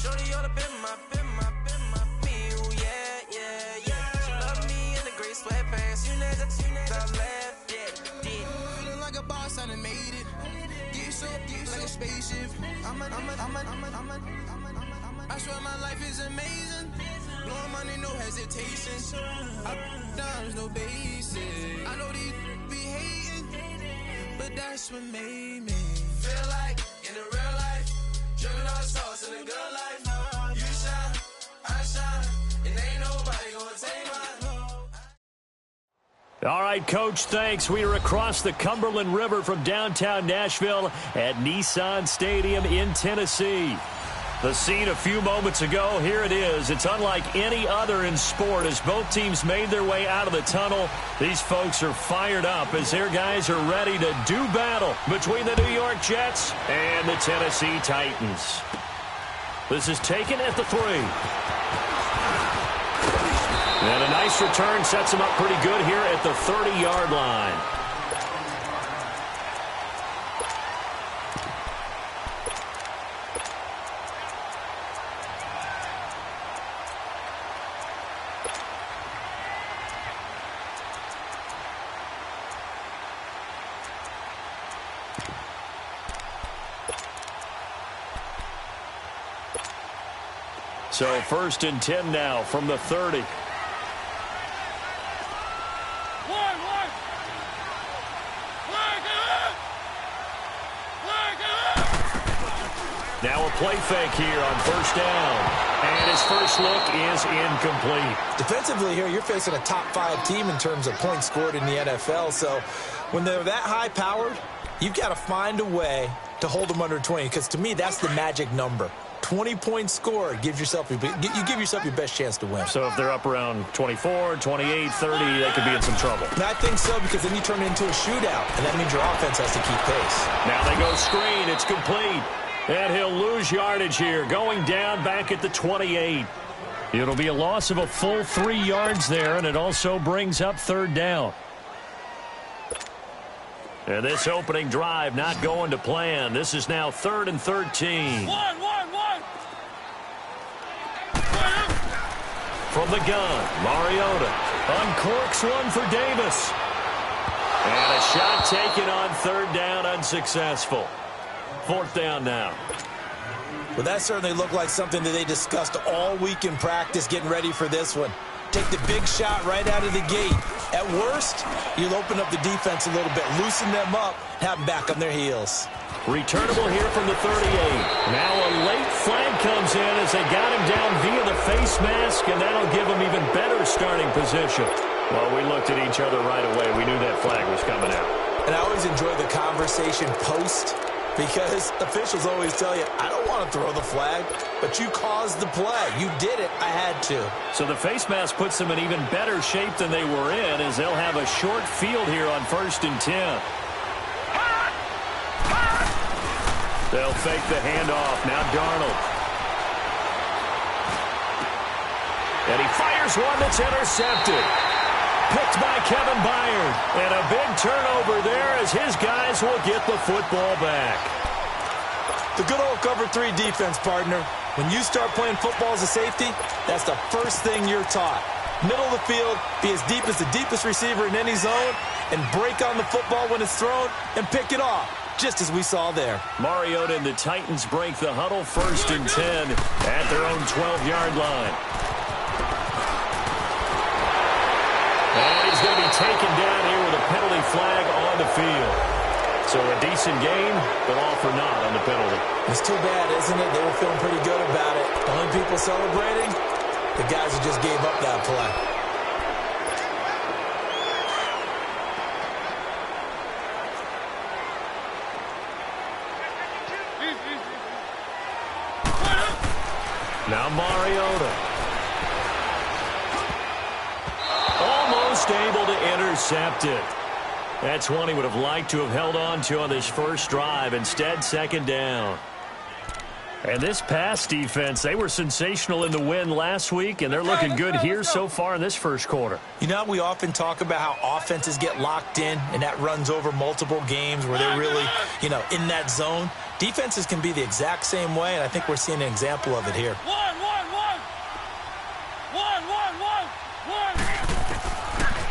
Shorty ought to been my feel, yeah. She love me in the gray sweatpants. You never left, yeah. Feeling like a boss, I done made it. Get so like a spaceship. I swear my life is amazing. Blowing money, no hesitation. Dimes, no basic. I know these be hating, but that's what made me feel like in the real life. Driven all the sauce in the good life. You shine, I shine, and ain't nobody gonna take mine. All right, Coach, thanks. We are across the Cumberland River from downtown Nashville at Nissan Stadium in Tennessee. The scene a few moments ago, here it is. It's unlike any other in sport as both teams made their way out of the tunnel. These folks are fired up as their guys are ready to do battle between the New York Jets and the Tennessee Titans. This is taken at the 3. And a nice return sets them up pretty good here at the 30-yard line. So 1st and 10 now from the 30. Now a play fake here on 1st down. And his first look is incomplete. Defensively here, you're facing a top 5 team in terms of points scored in the NFL. So when they're that high-powered, you've got to find a way to hold them under 20. Because to me, that's the magic number. 20 points scored, you give yourself your best chance to win. So if they're up around 24, 28, 30, they could be in some trouble. I think so, because then you turn it into a shootout, and that means your offense has to keep pace. Now they go screen. It's complete. And he'll lose yardage here, going down back at the 28. It'll be a loss of a full 3 yards there, and it also brings up 3rd down. And this opening drive not going to plan. This is now 3rd and 13. From the gun, Mariota uncorks one for Davis. And a shot taken on 3rd down, unsuccessful. 4th down now. Well, that certainly looked like something that they discussed all week in practice getting ready for this one. Take the big shot right out of the gate. At worst, you'll open up the defense a little bit, loosen them up, have them back on their heels. Returnable here from the 38. Now a late flag comes in as they got him down via the face mask, and that'll give him even better starting position. Well, we looked at each other right away. We knew that flag was coming out. And I always enjoy the conversation post, because officials always tell you, I don't want to throw the flag, but you caused the play. You did it. I had to. So the face mask puts them in even better shape than they were in, as they'll have a short field here on 1st and 10. They'll fake the handoff. Now Darnold. And he fires one that's intercepted. Picked by Kevin Byard. And a big turnover there as his guys will get the football back. The good old cover 3 defense, partner. When you start playing football as a safety, that's the first thing you're taught. Middle of the field, be as deep as the deepest receiver in any zone, and break on the football when it's thrown and pick it off, just as we saw there. Mariota and the Titans break the huddle, 1st and 10 at their own 12-yard line. And he's going to be taken down here with a penalty flag on the field. So a decent game, but all for naught on the penalty. It's too bad, isn't it? They were feeling pretty good about it. The only people celebrating, the guys who just gave up that play. Now Mariota. Almost able to intercept it. That's one he would have liked to have held on to on this first drive. Instead, 2nd down. And this pass defense, they were sensational in the win last week, and they're looking good here so far in this first quarter. You know, we often talk about how offenses get locked in, and that runs over multiple games where they're really, in that zone. Defenses can be the exact same way, and I think we're seeing an example of it here.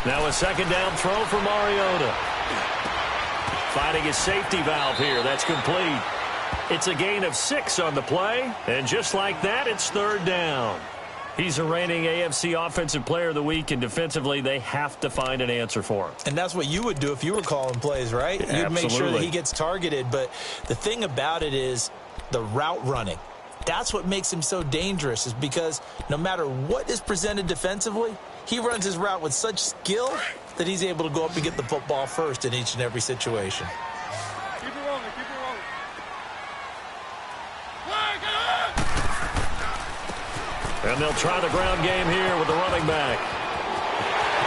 Now a second down throw for Mariota. Finding his safety valve here. That's complete. It's a gain of 6 on the play, and just like that, it's third down. He's a reigning AFC Offensive Player of the Week, and defensively, they have to find an answer for him. And that's what you would do if you were calling plays, right? Absolutely. You'd make sure that he gets targeted, but the thing about it is the route running. That's what makes him so dangerous, is because no matter what is presented defensively, he runs his route with such skill that he's able to go up and get the football first in each and every situation. Keep it rolling, keep it rolling. And they'll try the ground game here with the running back.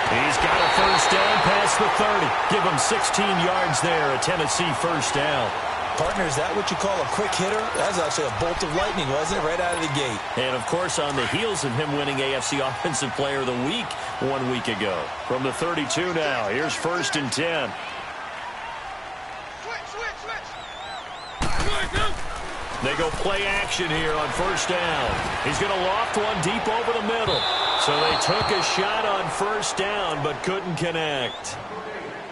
He's got a first down past the 30. Give him 16 yards there, a Tennessee first down. Partner, is that what you call a quick hitter? That was actually a bolt of lightning, wasn't it? Right out of the gate. And, of course, on the heels of him winning AFC Offensive Player of the Week 1 week ago. From the 32 now, here's 1st and 10. They go play action here on first down. He's going to loft one deep over the middle. So they took a shot on first down but couldn't connect.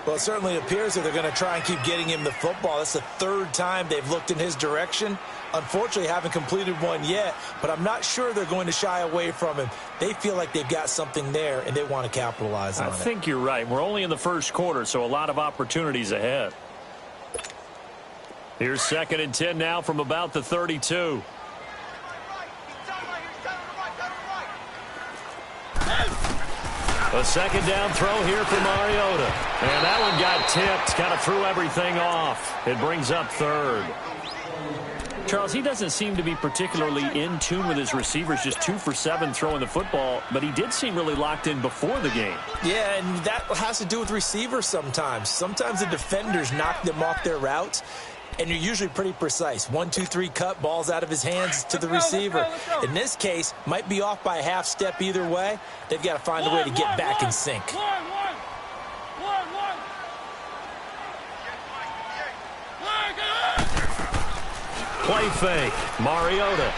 Well, it certainly appears that they're going to try and keep getting him the football. That's the 3rd time they've looked in his direction. Unfortunately, haven't completed one yet, but I'm not sure they're going to shy away from him. They feel like they've got something there, and they want to capitalize on it. I think you're right. We're only in the first quarter, so a lot of opportunities ahead. Here's 2nd and 10 now from about the 32. A second down throw here for Mariota. And that one got tipped. Kind of threw everything off. It brings up 3rd. Charles, he doesn't seem to be particularly in tune with his receivers, just 2 for 7 throwing the football, but he did seem really locked in before the game. Yeah, and that has to do with receivers sometimes. Sometimes the defenders knock them off their routes, and you're usually pretty precise. 1, 2, 3 cut, balls out of his hands to the receiver. In this case, might be off by a half step either way. They've got to find a way to get back in sync. Play fake. Mariota.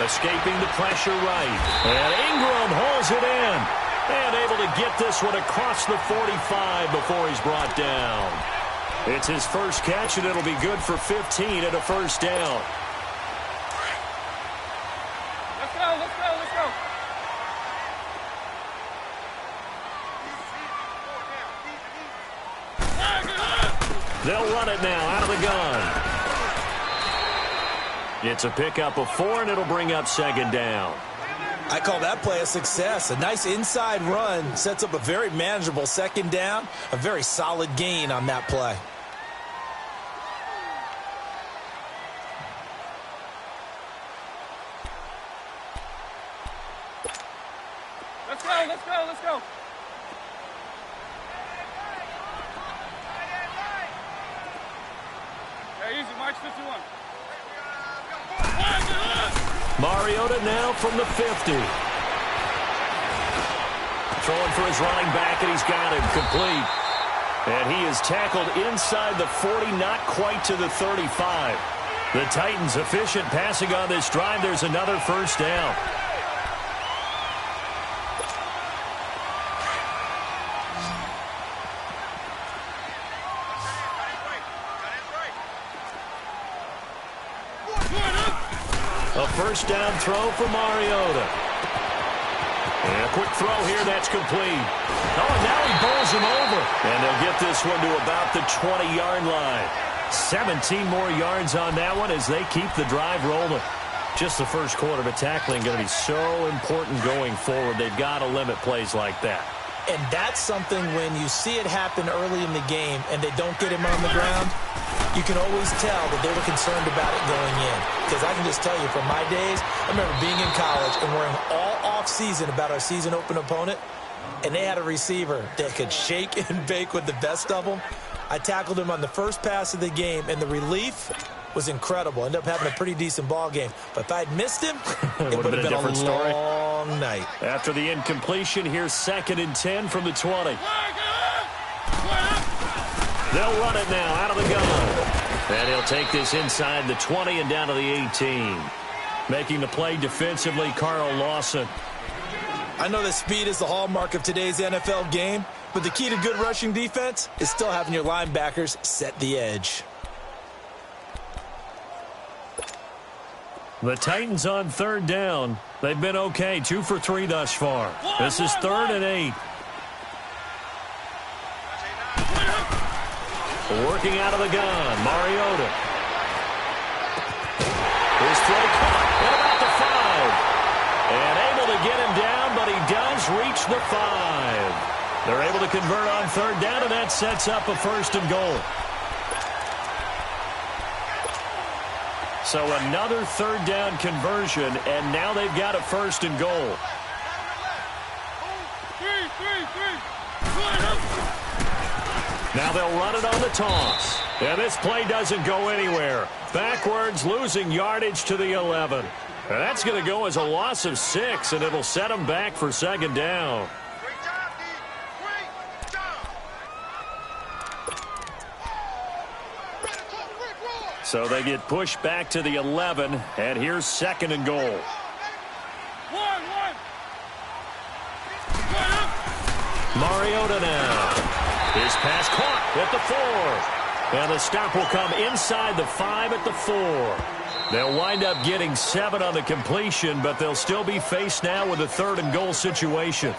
Escaping the pressure right. And Ingram holds it in. And able to get this one across the 45 before he's brought down. It's his first catch, and it'll be good for 15 and a first down. Let's go, let's go, let's go. They'll run it now out of the gun. It's a pickup of 4, and it'll bring up 2nd down. I call that play a success. A nice inside run sets up a very manageable 2nd down. A very solid gain on that play. Let's go, let's go, let's go. Hey, easy, March 51. Mariota now from the 50. Throwing for his running back, and he's got him complete. And he is tackled inside the 40, not quite to the 35. The Titans efficient passing on this drive. There's another first down. A first down throw for Mariota. And a quick throw here, that's complete. Oh, and now he bowls him over. And they'll get this one to about the 20-yard line. 17 more yards on that one as they keep the drive rolling. Just the first quarter, but tackling going to be so important going forward. They've got to limit plays like that. And that's something when you see it happen early in the game and they don't get him on the ground, you can always tell that they were concerned about it going in. Because I can just tell you from my days, I remember being in college and worrying all off-season about our season open opponent, and they had a receiver that could shake and bake with the best of them. I tackled him on the first pass of the game, and the relief was incredible. Ended up having a pretty decent ball game. But if I'd missed him, it would have been a different story. Long night. After the incompletion, here's 2nd and 10 from the 20. They'll run it now out of the gun. And he'll take this inside the 20 and down to the 18. Making the play defensively, Carl Lawson. I know that speed is the hallmark of today's NFL game, but the key to good rushing defense is still having your linebackers set the edge. The Titans on third down. They've been okay, 2 for 3 thus far. This is 3rd and 8. Working out of the gun, Mariota. His throw caught at about the 5. And able to get him down, but he does reach the 5. They're able to convert on third down, and that sets up a 1st and goal. So another third down conversion, and now they've got a 1st and goal. Now they'll run it on the toss. And this play doesn't go anywhere. Backwards, losing yardage to the 11. And that's going to go as a loss of 6, and it'll set them back for 2nd down. So they get pushed back to the 11, and here's 2nd and goal. Mariota now. His pass caught at the 4. And the stop will come inside the 5 at the 4. They'll wind up getting 7 on the completion, but they'll still be faced now with a 3rd and goal situation.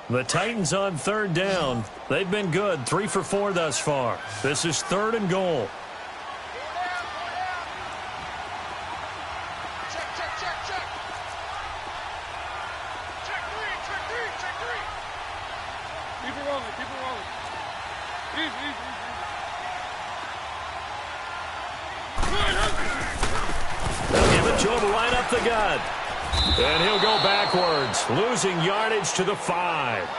The Titans on third down. They've been good, 3 for 4 thus far. This is 3rd and goal. Keep it rolling, keep it rolling. Easy. They'll give it to him right up the gut. And he'll go backwards, losing yardage to the 5.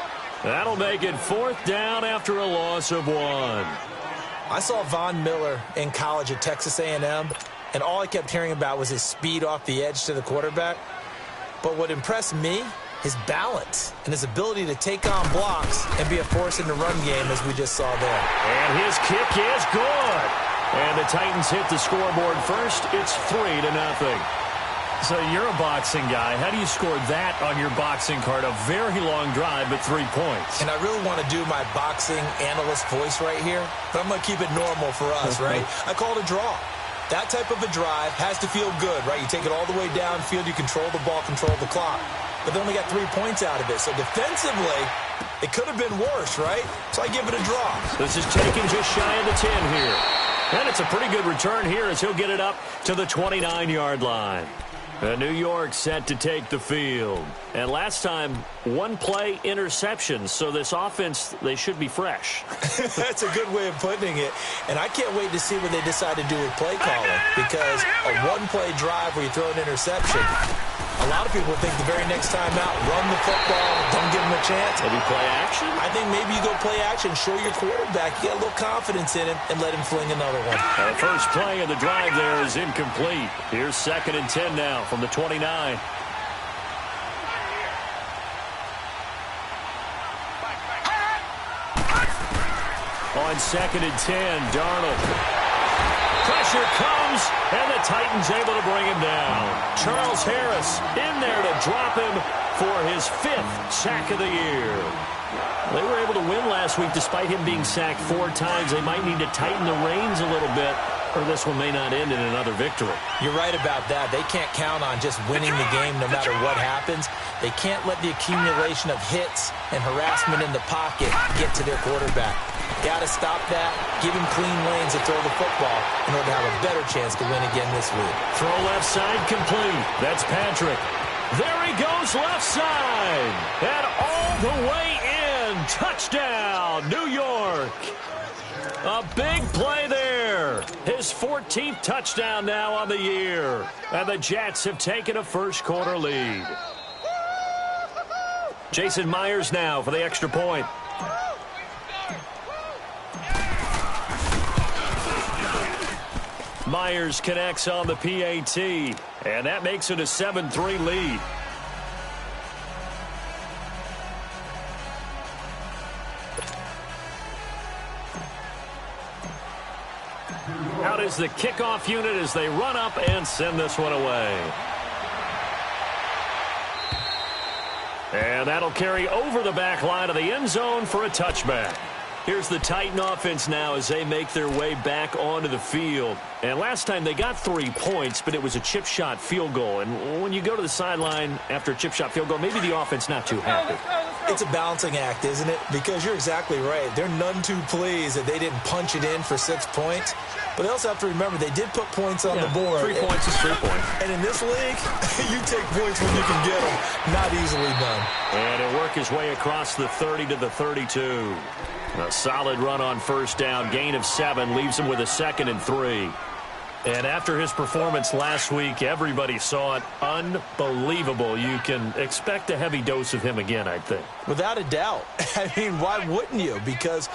That'll make it 4th down after a loss of 1. I saw Von Miller in college at Texas A&M, and all I kept hearing about was his speed off the edge to the quarterback. But what impressed me, his balance and his ability to take on blocks and be a force in the run game, as we just saw there. And his kick is good. And the Titans hit the scoreboard first. It's 3-0. So you're a boxing guy. How do you score that on your boxing card? A very long drive, but 3 points. And I really want to do my boxing analyst voice right here, but I'm going to keep it normal for us, right? I call it a draw. That type of a drive has to feel good, right? You take it all the way downfield, you control the ball, control the clock. But they only got 3 points out of it. So defensively, it could have been worse, right? So I give it a draw. This is taken just shy of the 10 here. And it's a pretty good return here as he'll get it up to the 29-yard line. New York set to take the field. And last time, one-play interception. So this offense, they should be fresh. That's a good way of putting it. And I can't wait to see what they decide to do with play calling. Because a one-play drive where you throw an interception, a lot of people think the very next time out, run the football, don't give him a chance. Maybe play action? I think maybe you go play action, show your quarterback, you get a little confidence in him, and let him fling another one. The first play of the drive there is incomplete. Here's 2nd and 10 now from the 29. On 2nd and 10, Darnold. Pressure comes, and the Titans able to bring him down. Charles Harris in there to drop him for his 5th sack of the year. They were able to win last week despite him being sacked 4 times. They might need to tighten the reins a little bit, or this one may not end in another victory. You're right about that. They can't count on just winning the game no matter what happens. They can't let the accumulation of hits and harassment in the pocket get to their quarterback. Got to stop that, give him clean lanes to throw the football in order to have a better chance to win again this week. Throw left side complete. That's Patrick. There he goes left side. And all the way in. Touchdown, New York. A big play there. His 14th touchdown now on the year. And the Jets have taken a first-quarter lead. Jason Myers now for the extra point. Myers connects on the PAT, and that makes it a 7-3 lead. Out is the kickoff unit as they run up and send this one away. And that'll carry over the back line of the end zone for a touchback. Here's the Titan offense now as they make their way back onto the field. And last time they got 3 points, but it was a chip shot field goal. And when you go to the sideline after a chip shot field goal, maybe the offense not too happy. It's a balancing act, isn't it? Because you're exactly right. They're none too pleased that they didn't punch it in for 6 points. But they also have to remember they did put points on the board. 3 points is 3 points. And in this league, you take points when you can get them. Not easily done. And he'll work his way across the 30 to the 32. A solid run on first down. Gain of 7 leaves him with a 2nd and 3. And after his performance last week, everybody saw it. Unbelievable. You can expect a heavy dose of him again, I think. Without a doubt. I mean, why wouldn't you? Because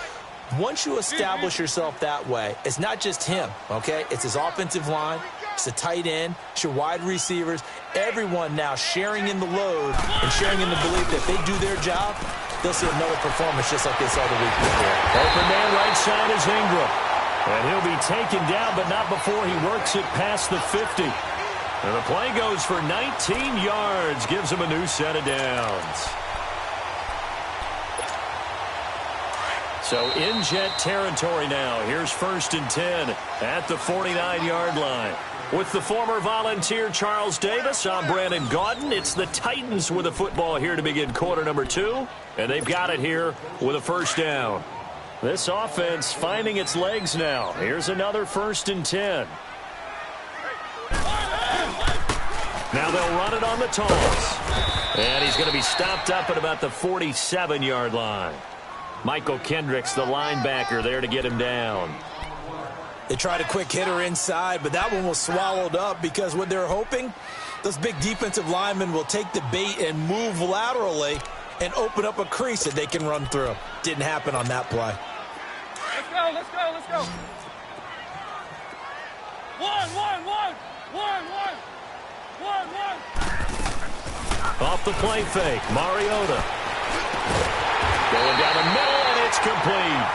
once you establish yourself that way, it's not just him, okay? It's his offensive line. It's the tight end. It's your wide receivers. Everyone now sharing in the load and sharing in the belief that if they do their job, they'll see another performance just like they saw the week before. Open man right side is Ingram. And he'll be taken down, but not before he works it past the 50. And the play goes for 19 yards. Gives him a new set of downs. So in Jet territory now. Here's 1st and 10 at the 49-yard line. With the former Volunteer Charles Davis, I'm Brandon Gaudin. It's the Titans with the football here to begin quarter number 2. And they've got it here with a first down. This offense finding its legs now. Here's another 1st and 10. Now they'll run it on the toss. And he's going to be stopped up at about the 47-yard line. Michael Kendricks, the linebacker, there to get him down. They tried a quick hitter inside, but that one was swallowed up because what they're hoping, those big defensive linemen will take the bait and move laterally and open up a crease that they can run through. Didn't happen on that play. Let's go, let's go, let's go. One. Off the play fake, Mariota. Going down the middle, and it's complete.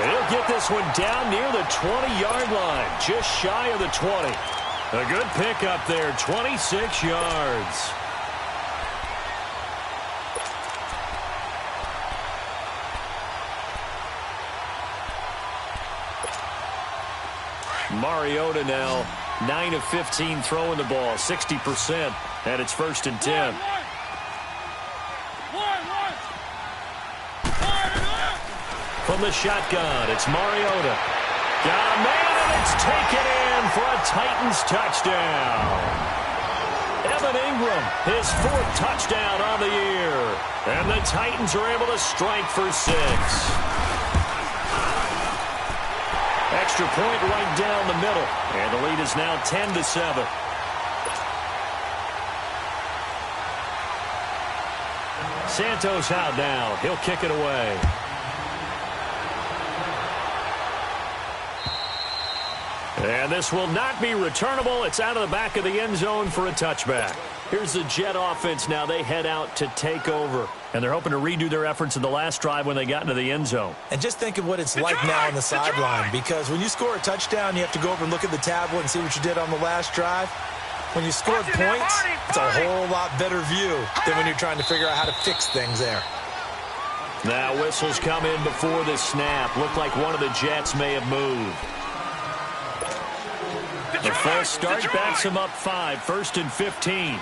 And he'll get this one down near the 20-yard line, just shy of the 20. A good pickup there, 26 yards. Mariota now 9 of 15 throwing the ball, 60%, and it's 1st and 10. From the shotgun, it's Mariota. Got a man, and it's taken in for a Titans touchdown. Evan Ingram, his 4th touchdown on the year. And the Titans are able to strike for 6. Extra point right down the middle. And the lead is now 10-7. Santos out now. He'll kick it away. And this will not be returnable. It's out of the back of the end zone for a touchback. Here's the Jet offense now. They head out to take over. And they're hoping to redo their efforts in the last drive when they got into the end zone. And just think of what it's like now on the sideline. Because when you score a touchdown, you have to go over and look at the tablet and see what you did on the last drive. When you scored points, it's a whole lot better view than when you're trying to figure out how to fix things there. Now whistles come in before the snap. Looked like one of the Jets may have moved. The false start backs him up 5, 1st and 15.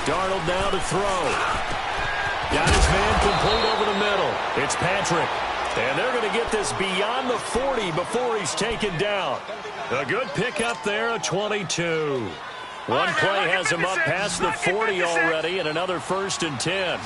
Darnold now to throw. Got his man complete over the middle. It's Patrick. And they're going to get this beyond the 40 before he's taken down. A good pickup there, a 22. One play has him up past the 40 already, and another 1st and 10.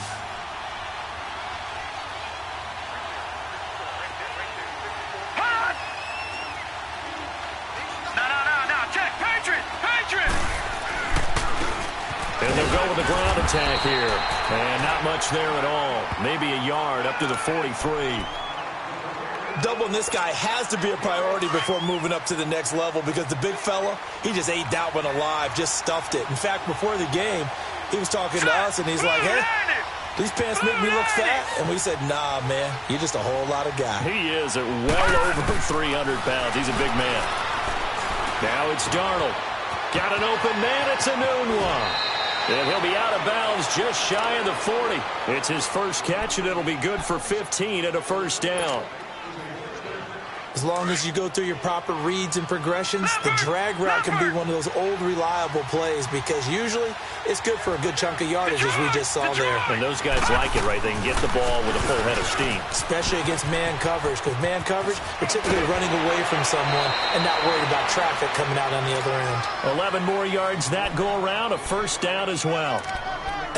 And they'll go with the ground attack here. And not much there at all. Maybe a yard up to the 43. Doubling this guy has to be a priority before moving up to the next level because the big fella, he just ate that one alive, just stuffed it. In fact, before the game, he was talking to us, and he's like, hey, these pants make me look fat. And we said, nah, man, you're just a whole lot of guy. He is at well over 300 pounds. He's a big man. Now it's Darnold. Got an open man. It's a noon one. And he'll be out of bounds just shy of the 40. It's his first catch, and it'll be good for 15 and a 1st down. As long as you go through your proper reads and progressions, the drag route can be one of those old, reliable plays because usually it's good for a good chunk of yardage, as we just saw there. And those guys like it, right? They can get the ball with a full head of steam. Especially against man coverage, because man coverage, they're typically running away from someone and not worried about traffic coming out on the other end. 11 more yards that go around, a 1st down as well.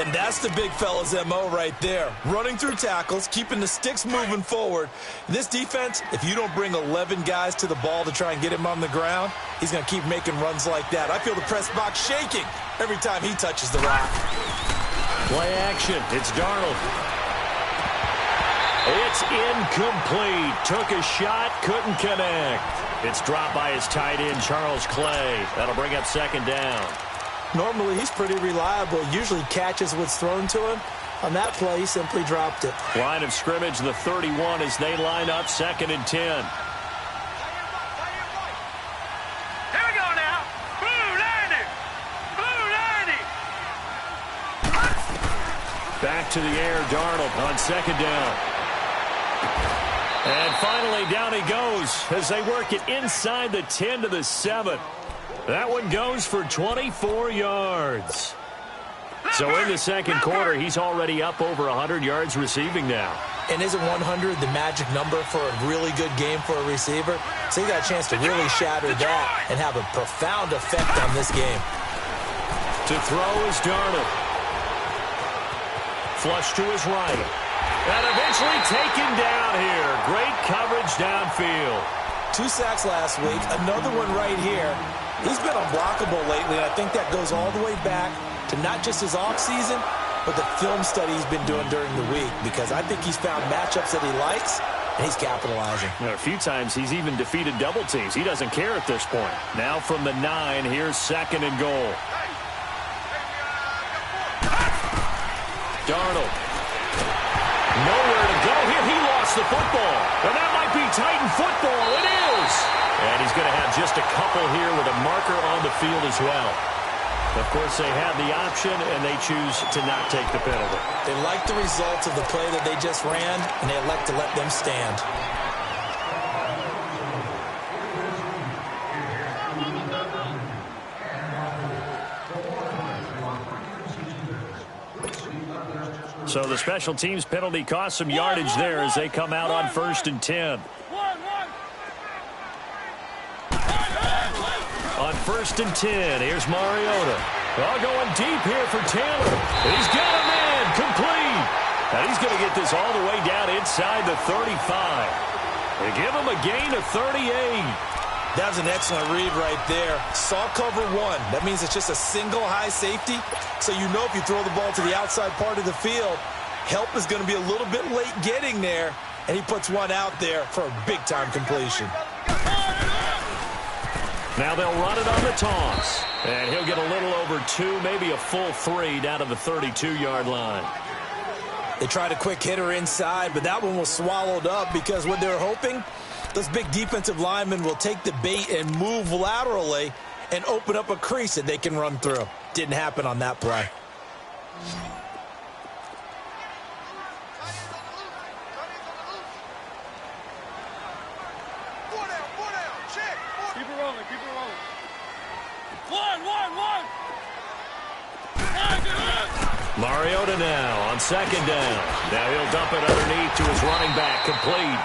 And that's the big fella's MO right there. Running through tackles, keeping the sticks moving forward. This defense, if you don't bring 11 guys to the ball to try and get him on the ground, he's going to keep making runs like that. I feel the press box shaking every time he touches the rock. Play action. It's Darnold. It's incomplete. Took a shot, couldn't connect. It's dropped by his tight end, Charles Clay. That'll bring up 2nd down. Normally, he's pretty reliable. Usually catches what's thrown to him. On that play, he simply dropped it. Line of scrimmage, the 31 as they line up, 2nd and 10. Here we go now. Blue 90. Blue 90. Back to the air, Darnold on 2nd down. And finally, down he goes as they work it inside the 10 to the 7. That one goes for 24 yards. So in the 2nd quarter, he's already up over 100 yards receiving now. And isn't 100 the magic number for a really good game for a receiver? So he got a chance to really shatter that and have a profound effect on this game. To throw is Darnold. Flush to his right. And eventually taken down here. Great coverage downfield. 2 sacks last week, another one right here. He's been unblockable lately, and I think that goes all the way back to not just his offseason, but the film study he's been doing during the week, because I think he's found matchups that he likes, and he's capitalizing. A few times he's even defeated double teams. He doesn't care at this point. Now from the 9, here's 2nd and goal. Darnold. Nowhere to go here. He lost the football. And that might be Titan football. It is. And he's going to have just a couple here with a marker on the field as well. Of course, they have the option, and they choose to not take the penalty. They like the results of the play that they just ran, and they elect to let them stand. So the special teams penalty cost some yardage there as they come out on 1st and 10. On 1st and 10, here's Mariota. Going deep here for Taylor. He's got a man complete. And he's going to get this all the way down inside the 35. They give him a gain of 38. That was an excellent read right there. Saw cover one. That means it's just a single high safety. So you know if you throw the ball to the outside part of the field, help is going to be a little bit late getting there. And he puts one out there for a big-time completion. Now they'll run it on the toss. And he'll get a little over 2, maybe a full 3 down to the 32-yard line. They tried a quick hitter inside, but that one was swallowed up because what they're hoping, those big defensive linemen will take the bait and move laterally and open up a crease that they can run through. Didn't happen on that play. Keep it rolling, keep it rolling. One. Mariota now on 2nd down. Now he'll dump it underneath to his running back, complete.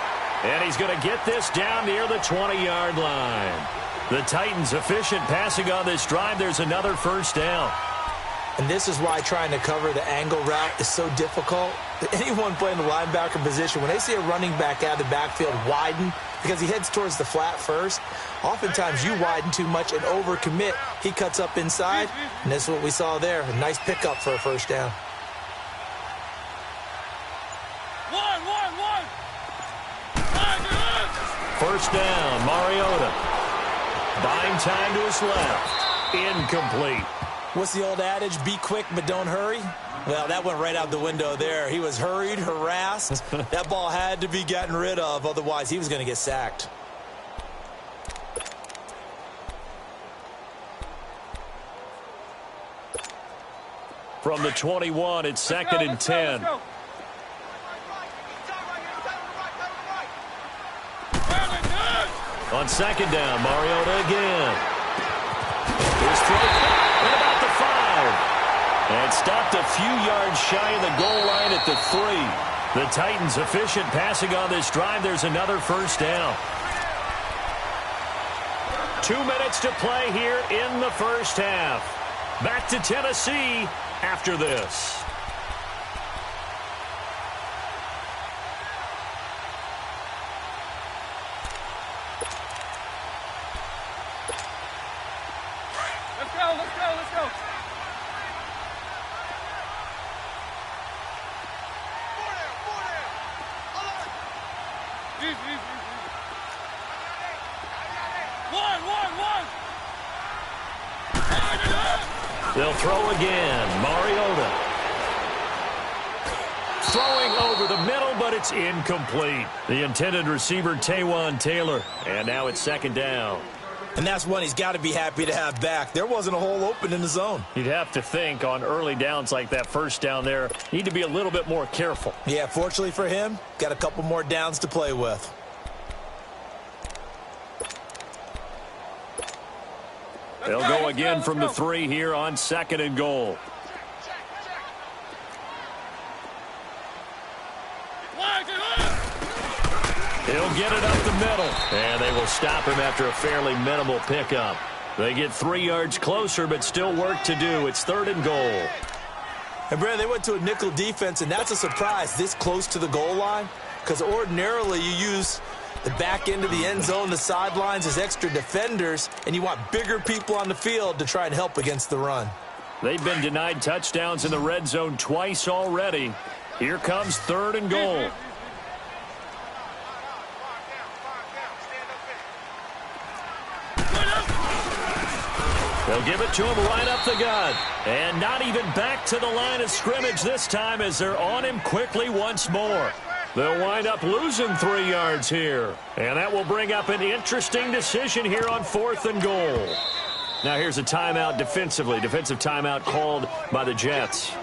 And he's going to get this down near the 20-yard line. The Titans efficient passing on this drive. There's another 1st down. And this is why trying to cover the angle route is so difficult. Anyone playing the linebacker position, when they see a running back out of the backfield widen because he heads towards the flat first, oftentimes you widen too much and overcommit. He cuts up inside, and this is what we saw there. A nice pickup for a 1st down. One. 1st down, Mariota. Buying time to his left. Incomplete. What's the old adage? Be quick, but don't hurry. Well, that went right out the window there. He was hurried, harassed. That ball had to be gotten rid of. Otherwise, he was going to get sacked. From the 21, it's 2nd and 10. On 2nd down, Mariota again. Here's throw at about the 5. And stopped a few yards shy of the goal line at the 3. The Titans efficient passing on this drive. There's another 1st down. 2 minutes to play here in the 1st half. Back to Tennessee after this. Let's go. Easy. One. They'll throw again. Mariota. Throwing over the middle, but it's incomplete. The intended receiver, Taywan Taylor. And now it's 2nd down. And that's one he's got to be happy to have back. There wasn't a hole open in the zone. You'd have to think on early downs like that 1st down there, need to be a little bit more careful. Yeah, fortunately for him, got a couple more downs to play with. They'll go again from the 3 here on 2nd and goal. He'll get it up the middle. And they will stop him after a fairly minimal pickup. They get 3 yards closer, but still work to do. It's 3rd and goal. And, Brad, they went to a nickel defense, and that's a surprise this close to the goal line. Because ordinarily you use the back end of the end zone, the sidelines as extra defenders, and you want bigger people on the field to try and help against the run. They've been denied touchdowns in the red zone twice already. Here comes 3rd and goal. They'll give it to him right up the gut. And not even back to the line of scrimmage this time as they're on him quickly once more. They'll wind up losing 3 yards here. And that will bring up an interesting decision here on 4th and goal. Now here's a timeout defensively. Defensive timeout called by the Jets.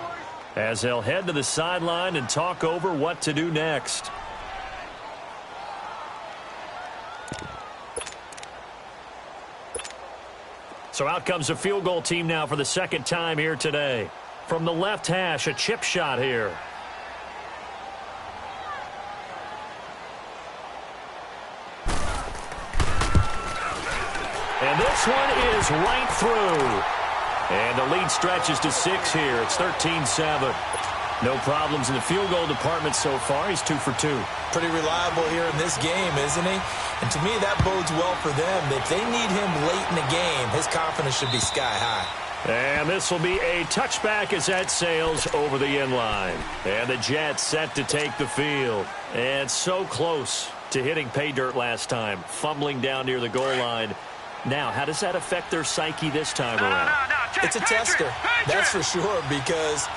As they'll head to the sideline and talk over what to do next. So out comes the field goal team now for the 2nd time here today. From the left hash, a chip shot here. And this one is right through. And the lead stretches to 6 here. It's 13-7. No problems in the field goal department so far. He's 2 for 2. Pretty reliable here in this game, isn't he? And to me, that bodes well for them. If they need him late in the game, his confidence should be sky high. And this will be a touchback as that sails over the end line. And the Jets set to take the field. And so close to hitting pay dirt last time, fumbling down near the goal line. Now, how does that affect their psyche this time around? It's a tester, that's for sure, because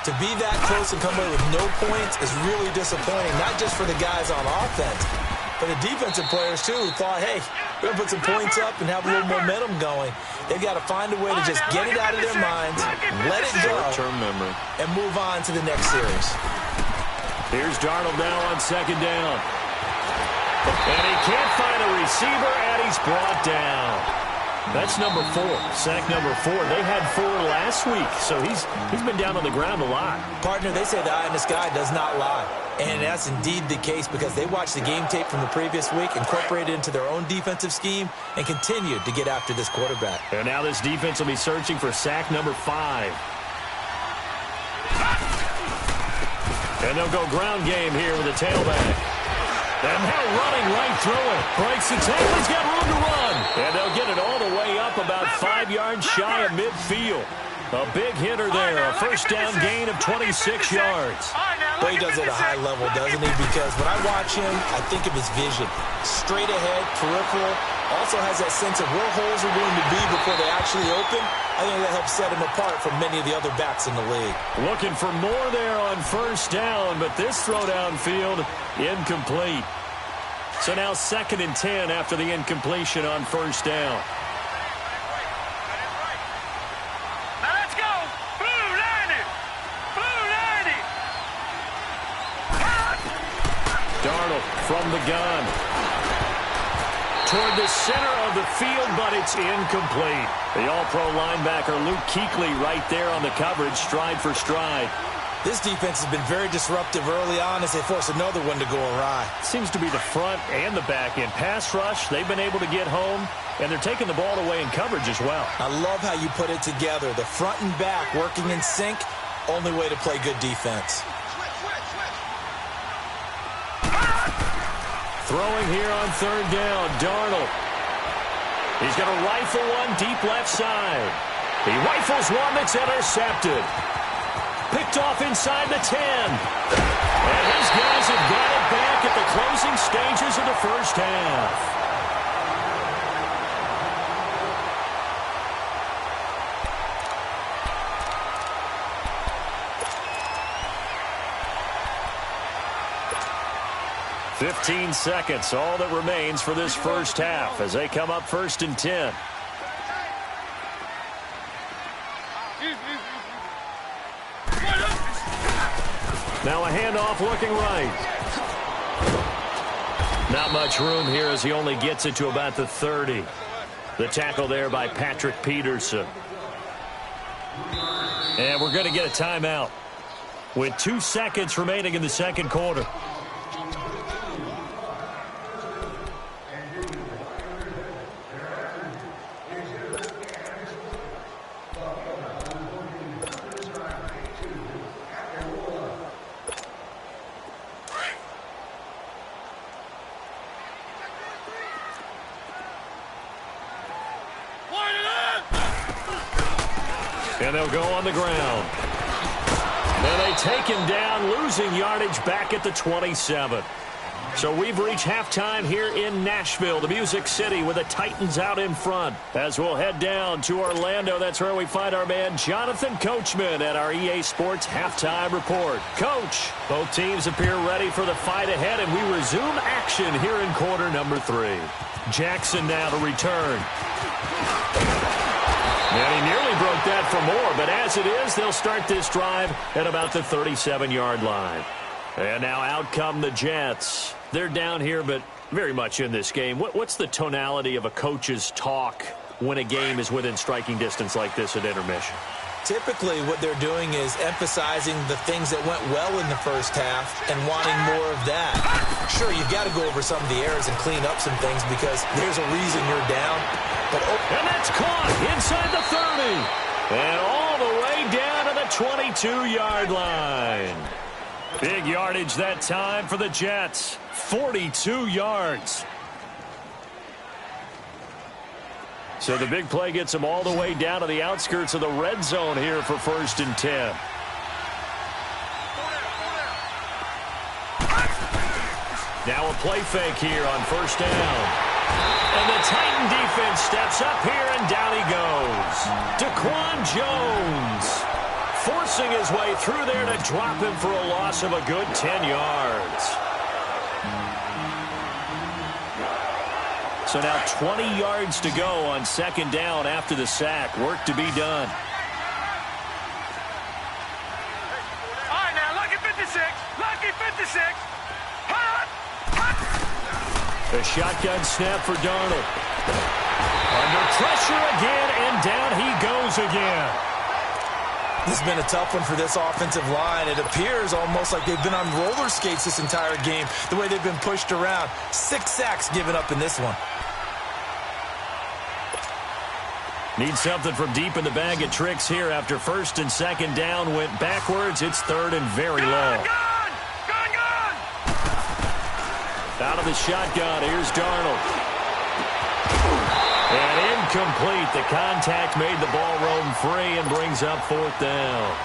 to be that close and come away with no points is really disappointing, not just for the guys on offense, but the defensive players, too, who thought, hey, we're going to put some points up and have a little momentum going. They've got to find a way to just get it out of their minds, let it go, short-term memory, and move on to the next series. Here's Darnold now on second down. And he can't find a receiver, and he's brought down. That's number 4, sack number 4. They had 4 last week, so he's been down on the ground a lot. Partner, they say the eye in the sky does not lie. And that's indeed the case because they watched the game tape from the previous week, incorporated it into their own defensive scheme, and continued to get after this quarterback. And now this defense will be searching for sack number 5. And they'll go ground game here with a tailback. And now running right through it. Breaks the tackle. He's got room to run. And they'll get it all the way up about 5 yards shy of midfield. A big hitter there. A first down gain of 26 yards. Boy, he does it at a high level, doesn't he? Because when I watch him, I think of his vision. Straight ahead, peripheral. Also has that sense of where holes are going to be before they actually open. I think that helps set him apart from many of the other backs in the league. Looking for more there on first down, but this throw downfield, incomplete. So now 2nd and 10 after the incompletion on first down. Now let's go. Blue 90. Blue 90. Darnold from the gun. Toward the center of the field, but it's incomplete. The all-pro linebacker Luke Kuechly right there on the coverage, stride for stride. This defense has been very disruptive early on as they force another one to go awry. Seems to be the front and the back end. Pass rush, they've been able to get home, and they're taking the ball away in coverage as well. I love how you put it together. The front and back working in sync, only way to play good defense. Throwing here on third down, Darnold. He's going to rifle one deep left side. He rifles one that's intercepted. Picked off inside the 10. And his guys have got it back at the closing stages of the first half. "15 seconds, all that remains for this first half as they come up 1st and 10. Now a handoff looking right. Not much room here as he only gets it to about the 30. The tackle there by Patrick Peterson. And we're going to get a timeout with 2 seconds remaining in the second quarter. And they'll go on the ground. And they take him down, losing yardage back at the 27. So we've reached halftime here in Nashville, the Music City, with the Titans out in front. As we'll head down to Orlando, that's where we find our man Jonathan Coachman at our EA Sports Halftime Report. Coach, both teams appear ready for the fight ahead, and we resume action here in quarter number 3. Jackson now to return. And he nearly broke that for more, but as it is, they'll start this drive at about the 37-yard line. And now out come the Jets. They're down here, but very much in this game. What's the tonality of a coach's talk when a game is within striking distance like this at intermission? Typically, what they're doing is emphasizing the things that went well in the first half and wanting more of that. Sure, you've got to go over some of the errors and clean up some things because there's a reason you're down. And that's caught inside the 30. And all the way down to the 22-yard line. Big yardage that time for the Jets. 42 yards. So the big play gets them all the way down to the outskirts of the red zone here for 1st and 10. Now a play fake here on 1st down. And the Titan defense steps up here, and down he goes. Daquan Jones forcing his way through there to drop him for a loss of a good 10 yards. So now 20 yards to go on 2nd down after the sack. Work to be done. All right, now, lucky 56. Lucky 56. A shotgun snap for Darnold. Under pressure again, and down he goes again. This has been a tough one for this offensive line. It appears almost like they've been on roller skates this entire game, the way they've been pushed around. 6 sacks given up in this one. Need something from deep in the bag of tricks here after 1st and 2nd down went backwards. It's 3rd and very low. Gun! Out of the shotgun, here's Darnold. And incomplete. The contact made the ball roam free and brings up 4th down.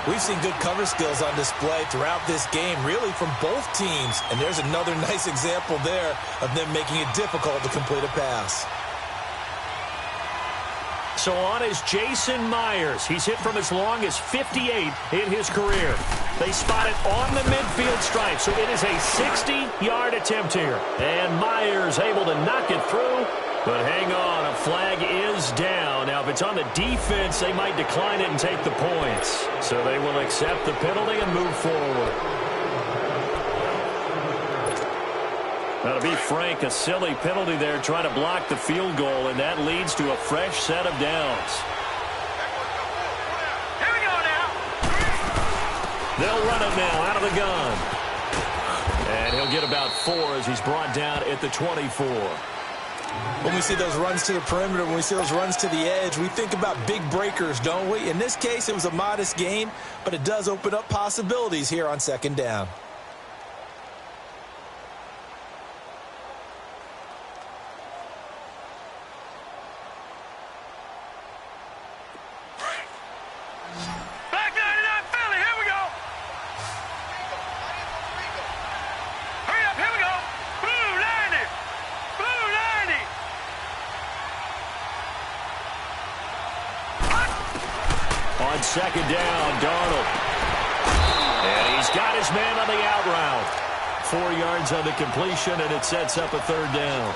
We've seen good cover skills on display throughout this game, really from both teams. And there's another nice example there of them making it difficult to complete a pass. So on is Jason Myers. He's hit from as long as 58 in his career. They spot it on the midfield stripe, so it is a 60-yard attempt here. And Myers able to knock it through, but hang on, a flag is down. Now, if it's on the defense, they might decline it and take the points. So they will accept the penalty and move forward. Now, to be frank, a silly penalty there trying to block the field goal, and that leads to a fresh set of downs. Here we go now. They'll run it now out of the gun. And he'll get about 4 as he's brought down at the 24. When we see those runs to the perimeter, when we see those runs to the edge, we think about big breakers, don't we? In this case, it was a modest gain, but it does open up possibilities here on 2nd down. On 2nd down, Darnold. And he's got his man on the out route. 4 yards on the completion, and it sets up a 3rd down.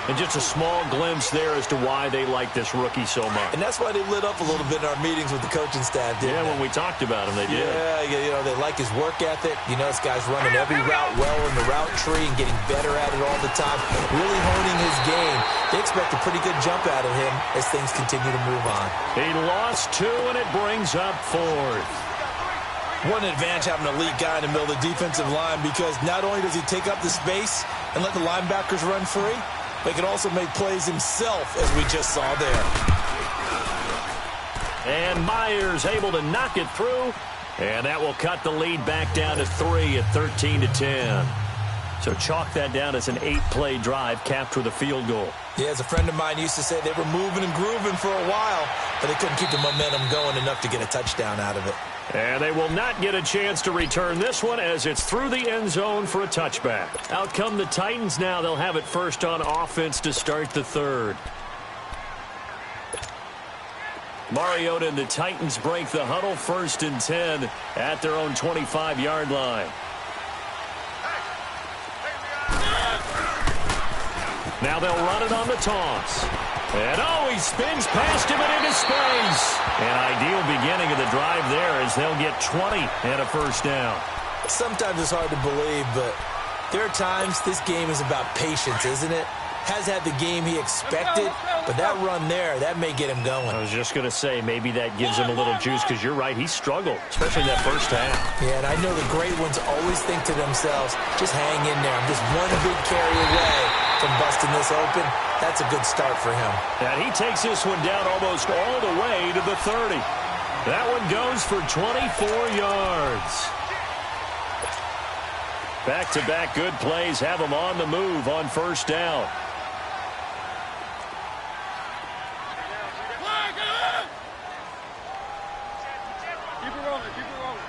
And just a small glimpse there as to why they like this rookie so much. And that's why they lit up a little bit in our meetings with the coaching staff, didn't they? When we talked about him, they did. Yeah, they like his work ethic. You know, this guy's running every route well in the route tree and getting better at it all the time, really honing his game. They expect a pretty good jump out of him as things continue to move on. He lost 2, and it brings up 4th. What an advantage having an elite guy in the middle of the defensive line, because not only does he take up the space and let the linebackers run free, but he can also make plays himself, as we just saw there. And Myers able to knock it through, and that will cut the lead back down to 3 at 13-10. So chalk that down as an 8-play drive capped with a field goal. Yeah, as a friend of mine used to say, they were moving and grooving for a while, but they couldn't keep the momentum going enough to get a touchdown out of it. And they will not get a chance to return this one as it's through the end zone for a touchback. Out come the Titans now. They'll have it first on offense to start the 3rd. Mariota and the Titans break the huddle, 1st and 10 at their own 25-yard line. Now they'll run it on the toss. And he spins past him and into space. An ideal beginning of the drive there as they'll get 20 and a 1st down. Sometimes it's hard to believe, but there are times this game is about patience, isn't it? has had the game he expected, but that run there, that may get him going. I was just going to say, maybe that gives him a little juice, because you're right, he struggled, especially in that first half. Yeah, and I know the great ones always think to themselves, just hang in there. I'm just one big carry away from busting this open. That's a good start for him. And he takes this one down almost all the way to the 30. That one goes for 24 yards. Back-to-back good plays have him on the move on first down. Keep it rolling, keep it rolling.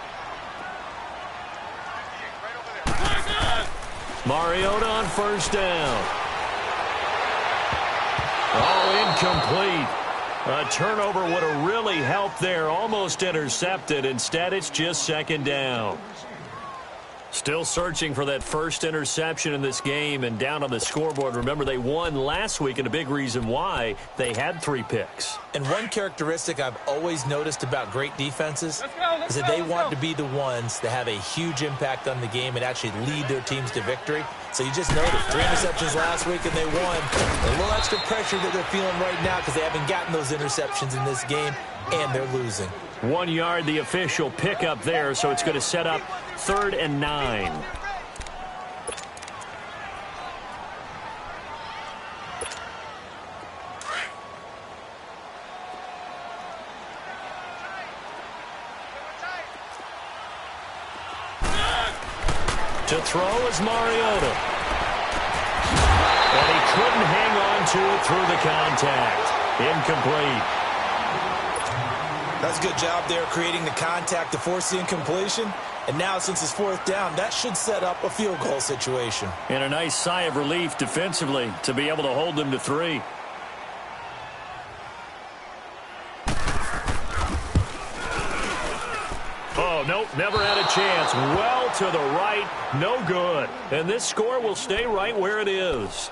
Mariota on first down. Oh, incomplete. A turnover would have really helped there. Almost intercepted. Instead, it's just second down. Still searching for that first interception in this game and down on the scoreboard. Remember, they won last week, and a big reason why they had 3 picks. And one characteristic I've always noticed about great defenses is that they want to be the ones that have a huge impact on the game and actually lead their teams to victory. So you just noted 3 interceptions last week, and they won. A little extra pressure that they're feeling right now because they haven't gotten those interceptions in this game, and they're losing. 1 yard, the official pickup there, so it's going to set up 3rd and 9. To throw is Mariota. And he couldn't hang on to it through the contact. Incomplete. That's a good job there creating the contact to force the incompletion. And now, since it's 4th down, that should set up a field goal situation. And a nice sigh of relief defensively to be able to hold them to 3. Oh, nope, never had a chance. Well to the right, no good. And this score will stay right where it is.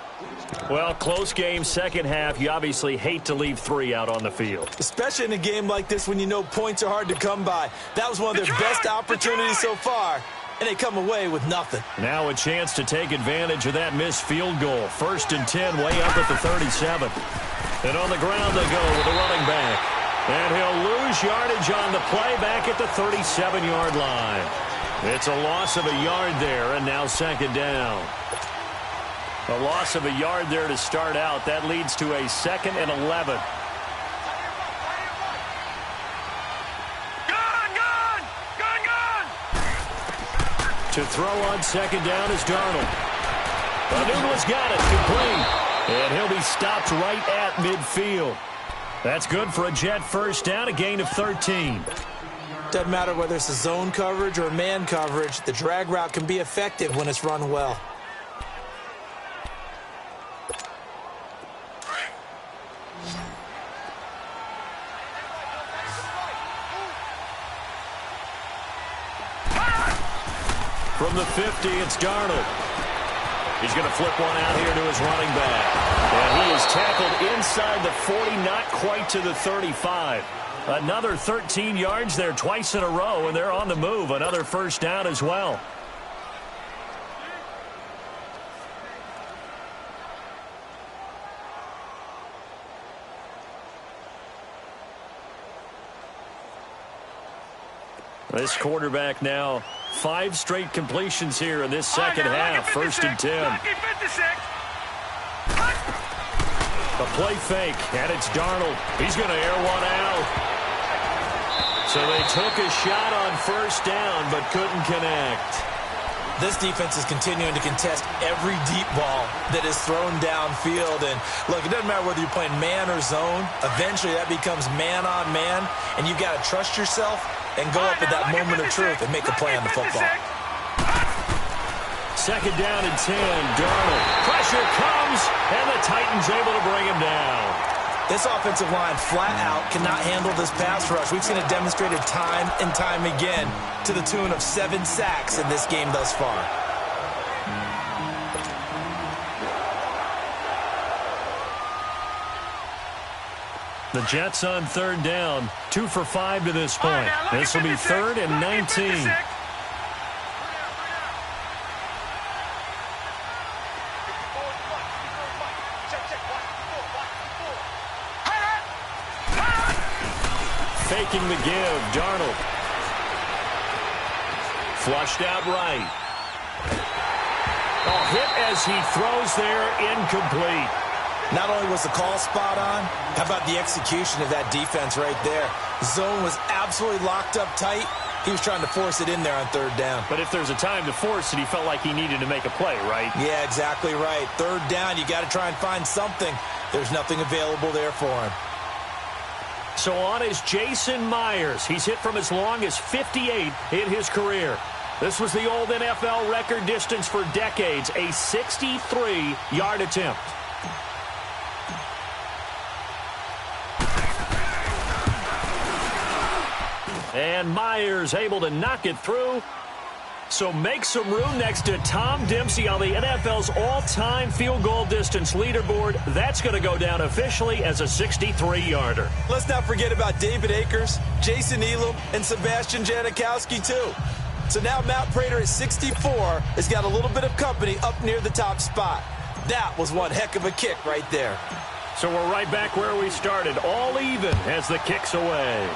Well, close game, second half. You obviously hate to leave 3 out on the field. Especially in a game like this when you know points are hard to come by. That was one of their best opportunities so far, and they come away with nothing. Now a chance to take advantage of that missed field goal. 1st and 10, way up at the 37. And on the ground they go with the running back. And he'll lose yardage on the play back at the 37-yard line. It's a loss of a yard there, and now second down. A loss of a yard there to start out. That leads to a 2nd and 11. To throw on second down is Darnold. Anubla's got it, complete. And he'll be stopped right at midfield. That's good for a Jet first down, a gain of 13. Doesn't matter whether it's a zone coverage or man coverage, the drag route can be effective when it's run well. From the 50, it's Darnold. He's going to flip one out here to his running back. And he is tackled inside the 40, not quite to the 35. Another 13 yards there twice in a row, and they're on the move. Another first down as well. This quarterback now 5 straight completions here in this second half. 1st and 10. A play fake, and it's Darnold. He's going to air one out. So they took a shot on first down, but couldn't connect. This defense is continuing to contest every deep ball that is thrown downfield. And look, it doesn't matter whether you're playing man or zone. Eventually that becomes man on man, and you've got to trust yourself and go up at that moment of truth and make a play on the football. Second down and 10. Darnold. Pressure comes, and the Titans able to bring him down. This offensive line flat out cannot handle this pass rush. We've seen it demonstrated time and time again to the tune of 7 sacks in this game thus far. The Jets on third down, 2 for 5 to this point. This will be 3rd and 19. faking the give. Darnold. Flushed out right. Oh, hit as he throws there, incomplete. Not only was the call spot on, how about the execution of that defense right there? Zone was absolutely locked up tight. He was trying to force it in there on third down. But if there's a time to force it, he felt like he needed to make a play, right? Yeah, exactly right. Third down, you got to try and find something. There's nothing available there for him. So on is Jason Myers. He's hit from as long as 58 in his career. This was the old NFL record distance for decades, a 63-yard attempt. And Myers able to knock it through. So make some room next to Tom Dempsey on the NFL's all-time field goal distance leaderboard. That's going to go down officially as a 63-yarder. Let's not forget about David Akers, Jason Elam, and Sebastian Janikowski, too. So now Matt Prater at 64 has got a little bit of company up near the top spot. That was one heck of a kick right there. So we're right back where we started, all even as the kick's away.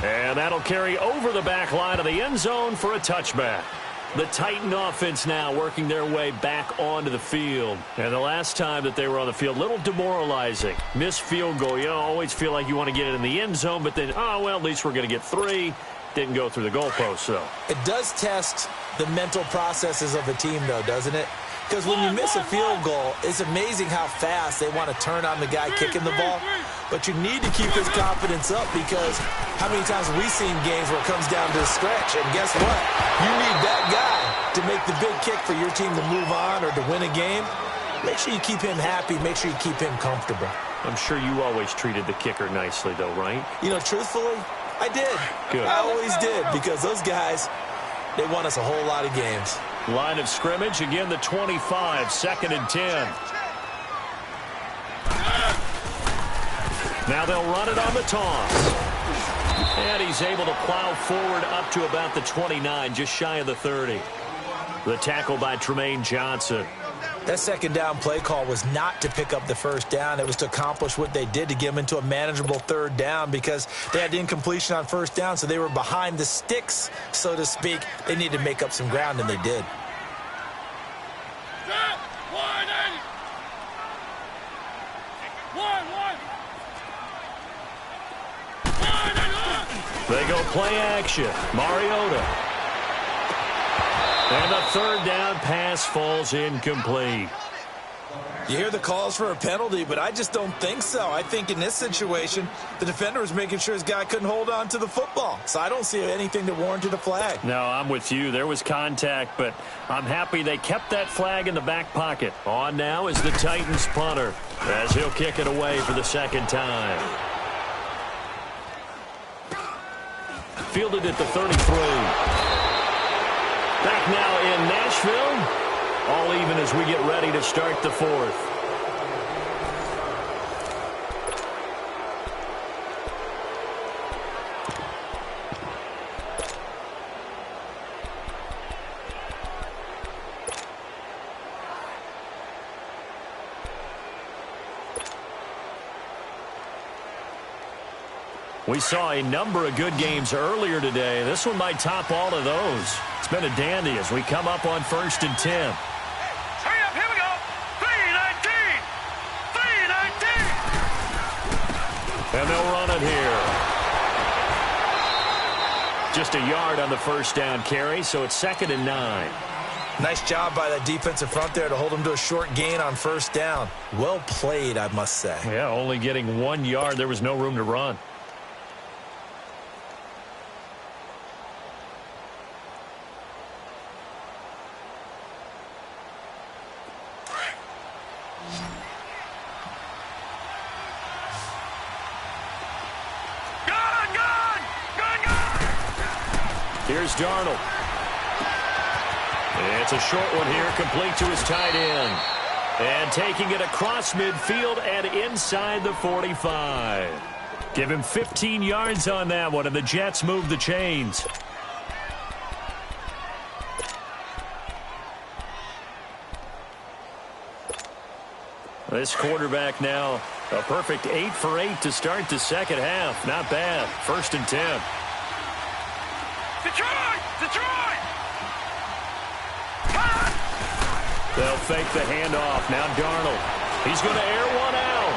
And that'll carry over the back line of the end zone for a touchback. The Titan offense now working their way back onto the field. And the last time that they were on the field, a little demoralizing. Missed field goal. You always feel like you want to get it in the end zone, but then, oh, well, at least we're going to get 3. Didn't go through the goalpost, though. It does test the mental processes of a team, though, doesn't it? Because when you miss a field goal, it's amazing how fast they want to turn on the guy kicking the ball. But you need to keep his confidence up, because how many times have we seen games where it comes down to a stretch? And guess what? You need that guy to make the big kick for your team to move on or to win a game. Make sure you keep him happy. Make sure you keep him comfortable. I'm sure you always treated the kicker nicely, though, right? You know, truthfully, I did. Good. I always did, because those guys, they won us a whole lot of games. Line of scrimmage, again the 25, 2nd and 10. Now they'll run it on the toss. And he's able to plow forward up to about the 29, just shy of the 30. The tackle by Tremaine Johnson. That second down play call was not to pick up the first down. It was to accomplish what they did, to get them into a manageable third down, because they had incompletion on first down, so they were behind the sticks, so to speak. They needed to make up some ground, and they did. They go play action. Mariota. And the third down pass falls incomplete. You hear the calls for a penalty, but I just don't think so. I think in this situation, the defender was making sure his guy couldn't hold on to the football. So I don't see anything that warranted a flag. No, I'm with you. There was contact, but I'm happy they kept that flag in the back pocket. On now is the Titans punter, as he'll kick it away for the second time. Fielded at the 33. Back now in Nashville. All even as we get ready to start the fourth. We saw a number of good games earlier today. This one might top all of those. It's been a dandy as we come up on 1st and 10. Hurry up, here we go. 3-19. 3-19. And they'll run it here. Just a yard on the first down carry, so it's 2nd and 9. Nice job by that defensive front there to hold him to a short gain on first down. Well played, I must say. Yeah, only getting 1 yard. There was no room to run. Here's Darnold. It's a short one here, complete to his tight end. And taking it across midfield and inside the 45. Give him 15 yards on that one, and the Jets move the chains. This quarterback now A perfect 8 for 8 to start the second half. Not bad. 1st and 10. Detroit! Detroit! They'll fake the handoff. Now Darnold. He's going to air one out.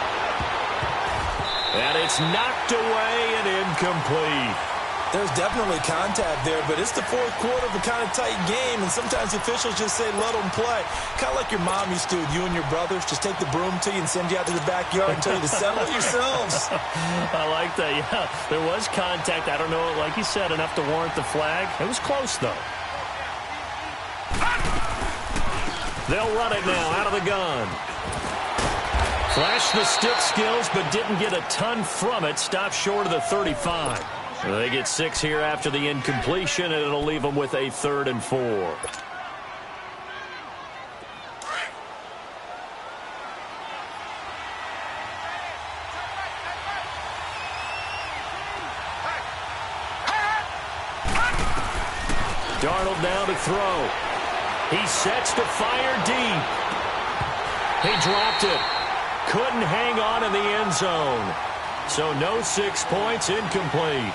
And it's knocked away and incomplete. There's definitely contact there, but it's the fourth quarter of a kind of tight game, and sometimes officials just say, let them play. Kind of like your mom used to with you and your brothers. Just take the broom to you and send you out to the backyard and tell you to settle it yourselves. I like that, yeah. There was contact. I don't know, like you said, enough to warrant the flag. It was close, though. They'll run it now out of the gun. Flashed the stick skills, but didn't get a ton from it. Stopped short of the 35. They get 6 here after the incompletion, and it'll leave them with a 3rd and 4. Darnold now to throw. He sets to fire deep. He dropped it. Couldn't hang on in the end zone. So no 6 points, incomplete.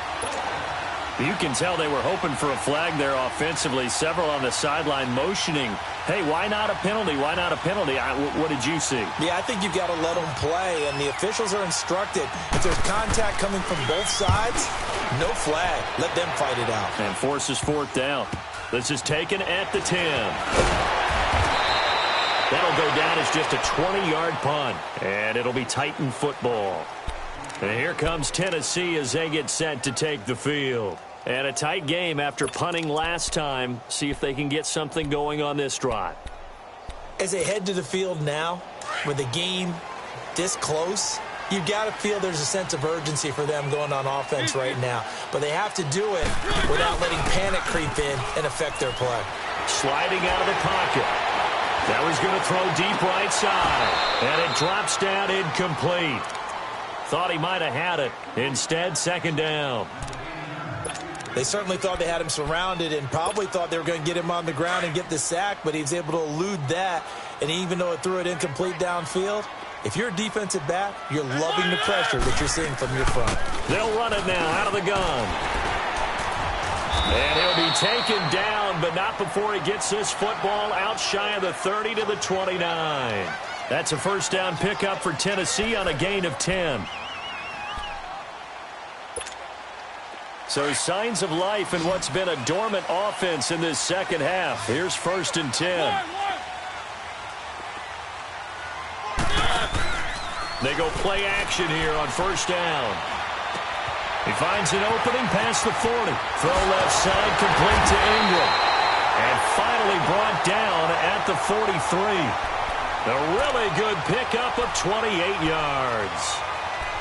You can tell they were hoping for a flag there offensively. Several on the sideline motioning, hey, why not a penalty? Why not a penalty? What did you see? Yeah, I think you've got to let them play, and the officials are instructed. If there's contact coming from both sides, no flag. Let them fight it out. And forces 4th down. This is taken at the 10. That'll go down as just a 20-yard punt, and it'll be Titan football. And here comes Tennessee as they get set to take the field. And a tight game after punting last time. See if they can get something going on this drive. As they head to the field now, with the game this close, you've got to feel there's a sense of urgency for them going on offense right now. But they have to do it without letting panic creep in and affect their play. Sliding out of the pocket. That was going to throw deep right side. And it drops down incomplete. Thought he might have had it. Instead, 2nd down. They certainly thought they had him surrounded and probably thought they were going to get him on the ground and get the sack, but he was able to elude that. And even though it threw it incomplete downfield, if you're a defensive back, you're loving the pressure that you're seeing from your front. They'll run it now out of the gun. And he'll be taken down, but not before he gets this football out shy of the 30 to the 29. That's a 1st down pickup for Tennessee on a gain of 10. So signs of life in what's been a dormant offense in this second half. Here's 1st and 10. They go play action here on 1st down. He finds an opening past the 40. Throw left side complete to Ingram. And finally brought down at the 43. A really good pickup of 28 yards.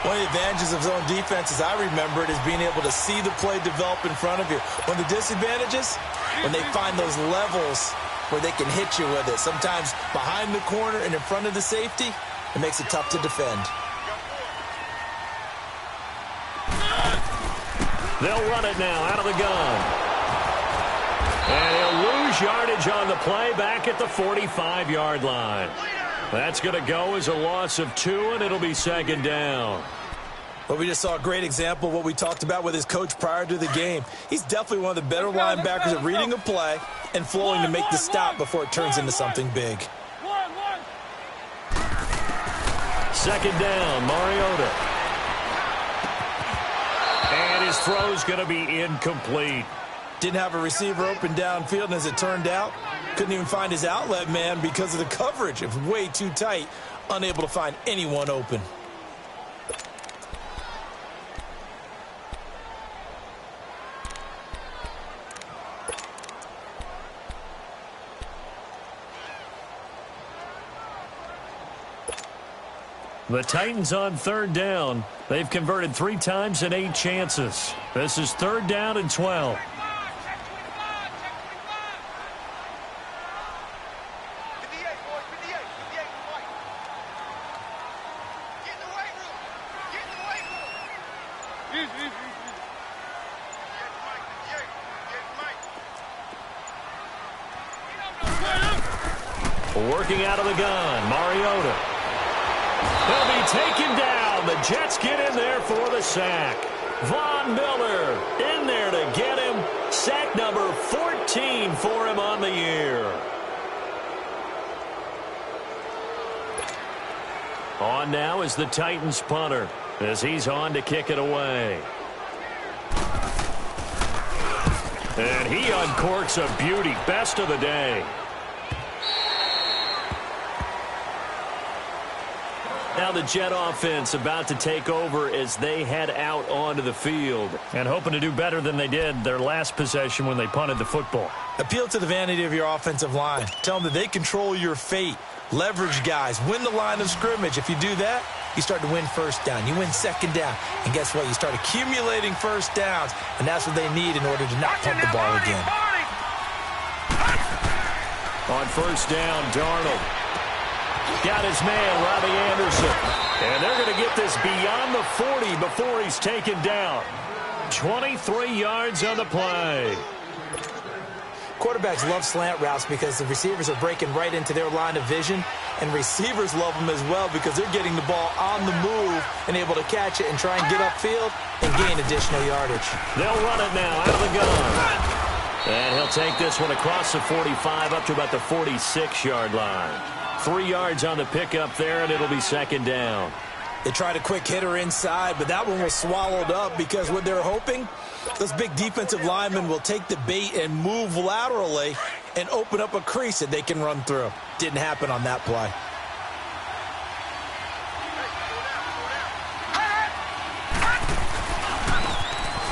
One of the advantages of zone defense, as I remember it, is being able to see the play develop in front of you. One of the disadvantages, when they find those levels where they can hit you with it. Sometimes behind the corner and in front of the safety, it makes it tough to defend. They'll run it now out of the gun. And he'll lose yardage on the play back at the 45-yard line. That's going to go as a loss of 2, and it'll be 2nd down. Well, we just saw a great example of what we talked about with his coach prior to the game. He's definitely one of the better linebackers at reading a play and flowing to make the stop before it turns into something big. 2nd down, Mariota. And his throw's going to be incomplete. Didn't have a receiver open downfield, and as it turned out, couldn't even find his outlet man because of the coverage. It was way too tight, unable to find anyone open. The Titans on 3rd down. They've converted 3 times in 8 chances. This is 3rd down and 12. Working out of the gun, Mariota. He'll be taken down. The Jets get in there for the sack. Von Miller in there to get him. Sack number 14 for him on the year. On now is the Titans punter as he's on to kick it away. And he uncorks a beauty. Best of the day. Now the Jet offense about to take over as they head out onto the field. And hoping to do better than they did their last possession when they punted the football. Appeal to the vanity of your offensive line. Tell them that they control your fate. Leverage guys. Win the line of scrimmage. If you do that, you start to win first down. You win second down. And guess what? You start accumulating first downs. And that's what they need in order to not punt the ball again. On first down, Darnold. Got his man, Robbie Anderson. And they're going to get this beyond the 40 before he's taken down. 23 yards on the play. Quarterbacks love slant routes because the receivers are breaking right into their line of vision. And receivers love them as well because they're getting the ball on the move and able to catch it and try and get upfield and gain additional yardage. They'll run it now out of the gun. And he'll take this one across the 45 up to about the 46-yard line. 3 yards on the pickup there, and it'll be second down. They tried a quick hitter inside, but that one was swallowed up because what they're hoping, those big defensive linemen will take the bait and move laterally and open up a crease that they can run through. Didn't happen on that play.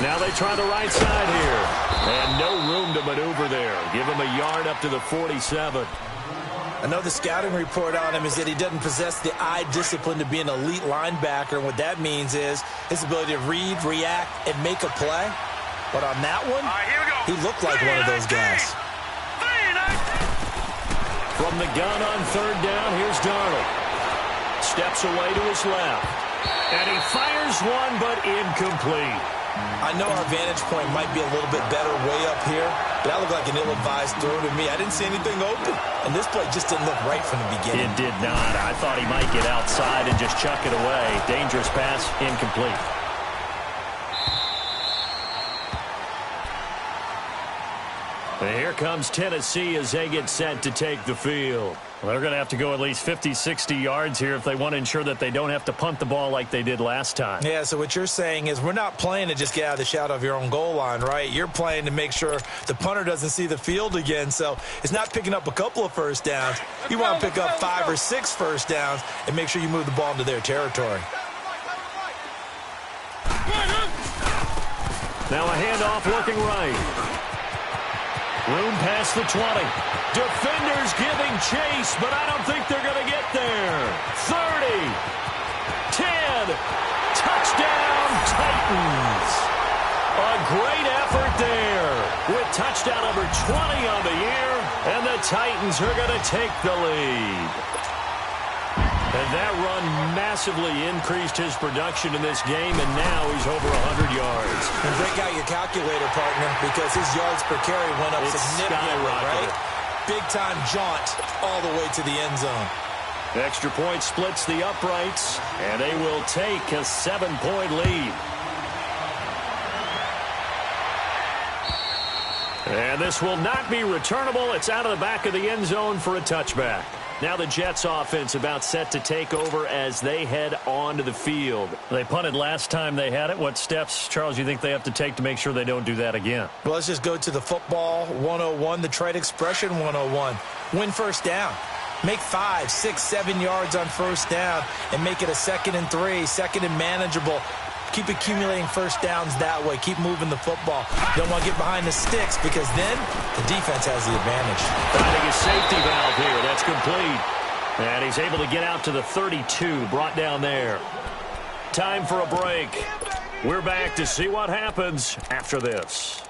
Now they try the right side here. And no room to maneuver there. Give him a yard up to the 47. I know the scouting report on him is that he doesn't possess the eye discipline to be an elite linebacker. And what that means is his ability to read, react, and make a play. But on that one, he looked like one of those guys. From the gun on third down, here's Darnold. Steps away to his left. And he fires one, but incomplete. I know our vantage point might be a little bit better way up here, but that looked like an ill-advised throw to me. I didn't see anything open, and this play just didn't look right from the beginning. It did not. I thought he might get outside and just chuck it away. Dangerous pass, incomplete. And here comes Tennessee as they get set to take the field. Well, they're going to have to go at least 50, 60 yards here if they want to ensure that they don't have to punt the ball like they did last time. Yeah, so what you're saying is we're not playing to just get out of the shadow of your own goal line, right? You're playing to make sure the punter doesn't see the field again. So it's not picking up a couple of first downs. You want to pick up 5 or 6 first downs and make sure you move the ball into their territory. Now a handoff looking right. Room past the 20. Defenders giving chase, but I don't think they're going to get there. 30. 10. Touchdown, Titans. A great effort there with touchdown number 20 on the year, and the Titans are going to take the lead. And that run massively increased his production in this game, and now he's over 100 yards. And break out your calculator, partner, because his yards per carry went up significantly, right? Big-time jaunt all the way to the end zone. Extra point splits the uprights, and they will take a 7-point lead. And this will not be returnable. It's out of the back of the end zone for a touchback. Now the Jets offense about set to take over as they head onto the field. They punted last time they had it. What steps, Charles, you think they have to take to make sure they don't do that again? Well, let's just go to the football 101, the trade expression 101. Win first down. Make 5, 6, 7 yards on first down and make it a 2nd and 3, 2nd and manageable. Keep accumulating first downs that way. Keep moving the football. Don't want to get behind the sticks because then the defense has the advantage. Finding a safety valve here. That's complete. And he's able to get out to the 32. Brought down there. Time for a break. We're back to see what happens after this.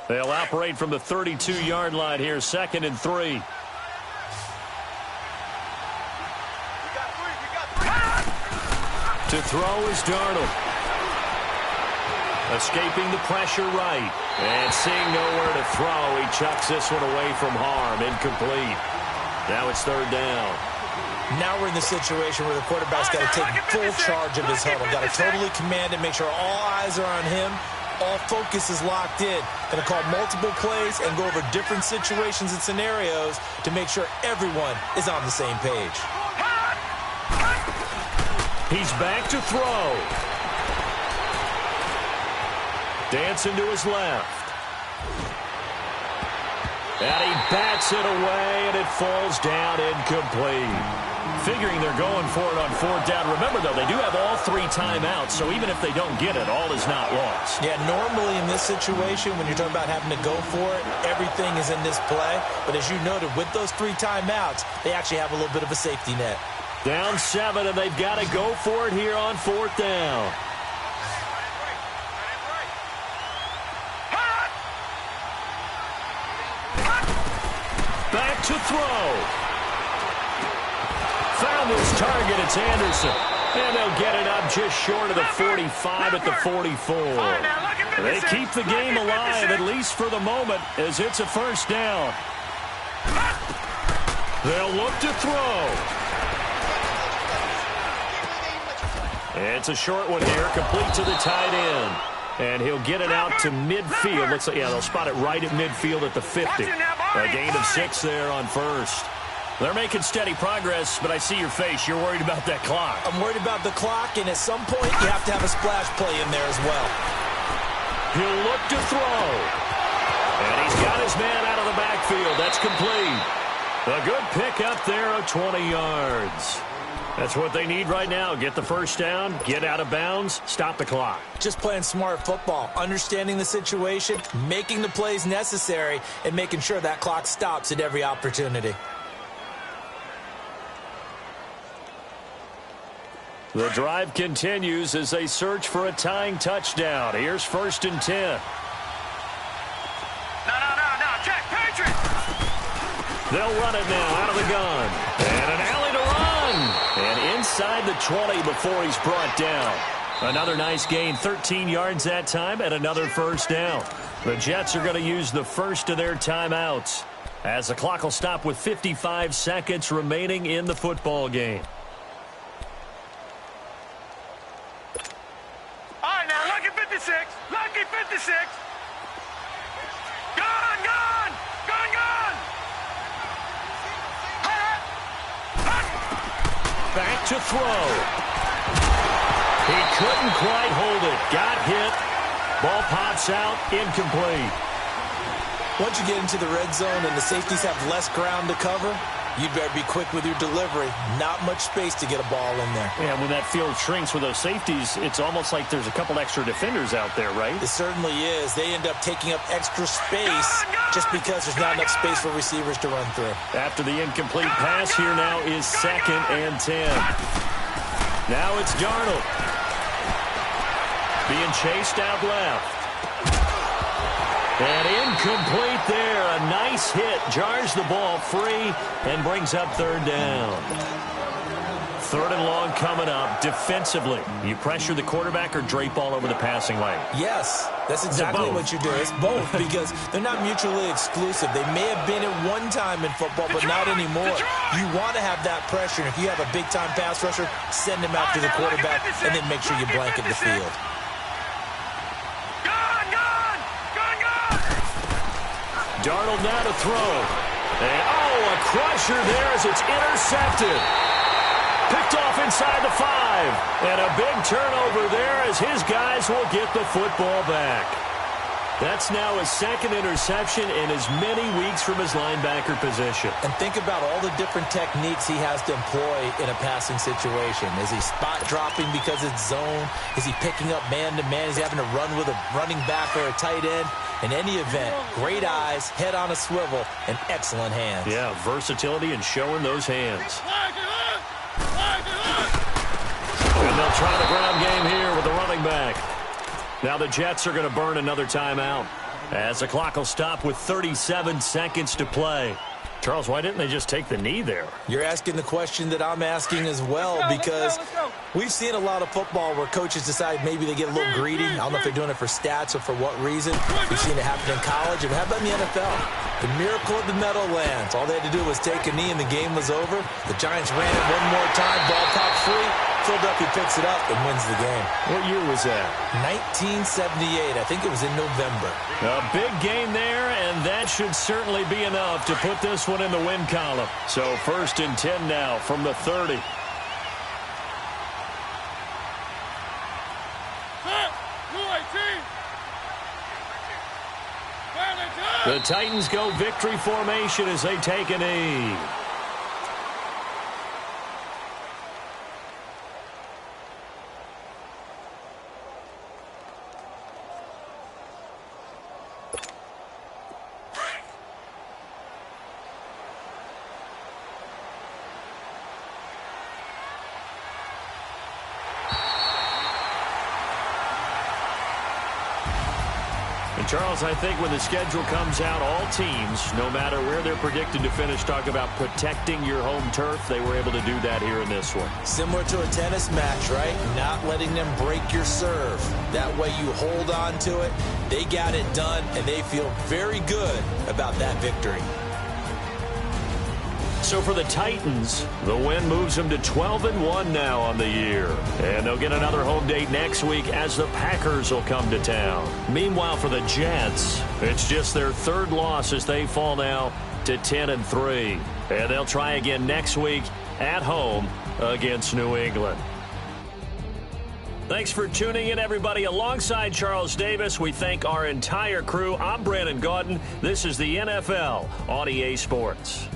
They'll operate from the 32-yard line here, 2nd and 3. To throw is Darnold. Escaping the pressure right. And seeing nowhere to throw, he chucks this one away from harm. Incomplete. Now it's third down. Now we're in the situation where the quarterback's got to take full charge of his huddle. Got to totally command and make sure all eyes are on him. All focus is locked in. Going to call multiple plays and go over different situations and scenarios to make sure everyone is on the same page. He's back to throw. Dancing to his left. And he bats it away, and it falls down incomplete. Figuring they're going for it on fourth down. Remember, though, they do have all 3 timeouts, so even if they don't get it, all is not lost. Yeah, normally in this situation, when you're talking about having to go for it, everything is in this play. But as you noted, with those 3 timeouts, they actually have a little bit of a safety net. Down 7, and they've got to go for it here on fourth down. Back to throw. Found his target. It's Anderson. And they'll get it up just short of the 45 at the 44. They keep the game alive, at least for the moment, as it's a first down. They'll look to throw. It's a short one here, complete to the tight end. And he'll get it out to midfield. Looks like, yeah, they'll spot it right at midfield at the 50. A gain of 6 there on first. They're making steady progress, but I see your face. You're worried about that clock. I'm worried about the clock, and at some point, you have to have a splash play in there as well. He'll look to throw. And he's got his man out of the backfield. That's complete. A good pickup there of 20 yards. That's what they need right now. Get the first down, get out of bounds, stop the clock. Just playing smart football, understanding the situation, making the plays necessary, and making sure that clock stops at every opportunity. The drive continues as they search for a tying touchdown. Here's 1st and 10. No, check, Patriot! They'll run it now out of the gun. And an alley to run. And inside the 20 before he's brought down. Another nice gain, 13 yards that time, and another first down. The Jets are going to use the first of their timeouts, as the clock will stop with 55 seconds remaining in the football game. All right, now, lucky 56. Lucky 56. Gone. Back to throw. He couldn't quite hold it. Got hit. Ball pops out. Incomplete. Once you get into the red zone and the safeties have less ground to cover, you'd better be quick with your delivery. Not much space to get a ball in there. Yeah, when that field shrinks with those safeties, it's almost like there's a couple extra defenders out there, right? It certainly is. They end up taking up extra space just because there's not enough space for receivers to run through. After the incomplete pass, here now is 2nd and 10. Now it's Darnold. Being chased out left. And incomplete there. A nice hit. Jars the ball free and brings up 3rd down. 3rd and long coming up. Defensively, you pressure the quarterback or drape all over the passing lane? Yes, that's exactly what you do. It's both because they're not mutually exclusive. They may have been at one time in football, but not anymore. You want to have that pressure. And if you have a big-time pass rusher, send him after the quarterback and then make sure you blanket the field. Darnold now to throw. And, a crusher there as it's intercepted. Picked off inside the 5. And a big turnover there as his guys will get the football back. That's now his 2nd interception in as many weeks from his linebacker position. And think about all the different techniques he has to employ in a passing situation. Is he spot dropping because it's zone? Is he picking up man-to-man? Is he having to run with a running back or a tight end? In any event, great eyes, head on a swivel, and excellent hands. Yeah, versatility and showing those hands. And they'll try the ground game here with the running back. Now the Jets are going to burn another timeout as the clock will stop with 37 seconds to play. Charles, why didn't they just take the knee there? You're asking the question that I'm asking as well, because we've seen a lot of football where coaches decide maybe they get a little greedy. I don't know if they're doing it for stats or for what reason. We've seen it happen in college, and how about in the NFL? The miracle of the Meadowlands. All they had to do was take a knee, and the game was over. The Giants ran it one more time. Ball popped free. Philadelphia picks it up and wins the game. What year was that? 1978. I think it was in November. A big gain there, and that should certainly be enough to put this one in the win column. So 1st and 10 now from the 30. The Titans go victory formation as they take a knee. Charles, I think when the schedule comes out, all teams, no matter where they're predicted to finish, talk about protecting your home turf. They were able to do that here in this one. Similar to a tennis match, right? Not letting them break your serve. That way you hold on to it. They got it done, and they feel very good about that victory. So for the Titans, the win moves them to 12-1 now on the year. And they'll get another home date next week as the Packers will come to town. Meanwhile, for the Jets, it's just their 3rd loss as they fall now to 10-3. And they'll try again next week at home against New England. Thanks for tuning in, everybody. Alongside Charles Davis, we thank our entire crew. I'm Brandon Gaudin. This is the NFL on EA Sports.